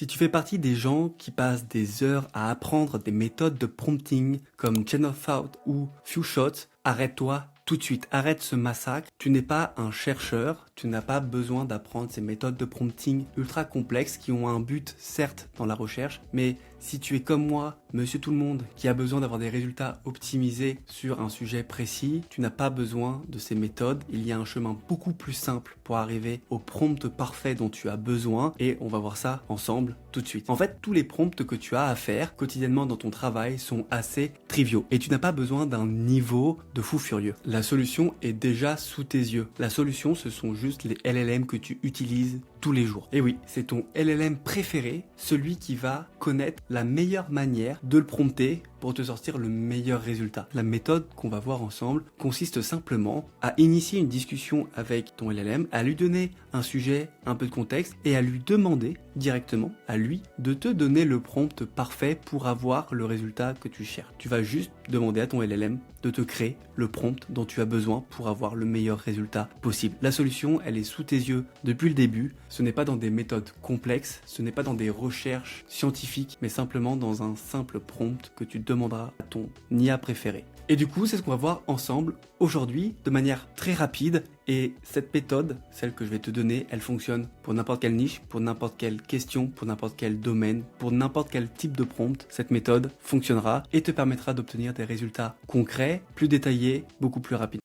Si tu fais partie des gens qui passent des heures à apprendre des méthodes de prompting comme Chain of Thought ou Few Shots, arrête-toi tout de suite, arrête ce massacre. Tu n'es pas un chercheur, tu n'as pas besoin d'apprendre ces méthodes de prompting ultra complexes qui ont un but certes dans la recherche, mais si tu es comme moi, monsieur tout le monde, qui a besoin d'avoir des résultats optimisés sur un sujet précis, tu n'as pas besoin de ces méthodes. Il y a un chemin beaucoup plus simple pour arriver au prompt parfait dont tu as besoin et on va voir ça ensemble tout de suite. En fait, tous les prompts que tu as à faire quotidiennement dans ton travail sont assez triviaux et tu n'as pas besoin d'un niveau de fou furieux. La solution est déjà sous tes yeux. La solution, ce sont juste les LLM que tu utilises tous les jours. Et oui, c'est ton LLM préféré, celui qui va connaître la meilleure manière de le prompter pour te sortir le meilleur résultat. La méthode qu'on va voir ensemble consiste simplement à initier une discussion avec ton LLM, à lui donner un sujet, un peu de contexte et à lui demander directement à lui de te donner le prompt parfait pour avoir le résultat que tu cherches. Tu vas juste demander à ton LLM de te créer le prompt dont tu as besoin pour avoir le meilleur résultat possible. La solution, elle est sous tes yeux depuis le début. Ce n'est pas dans des méthodes complexes, ce n'est pas dans des recherches scientifiques, mais simplement dans un simple prompt que tu demanderas à ton IA préféré. Et du coup, c'est ce qu'on va voir ensemble aujourd'hui de manière très rapide. Et cette méthode, celle que je vais te donner, elle fonctionne pour n'importe quelle niche, pour n'importe quelle question, pour n'importe quel domaine, pour n'importe quel type de prompt. Cette méthode fonctionnera et te permettra d'obtenir des résultats concrets, plus détaillés, beaucoup plus rapides.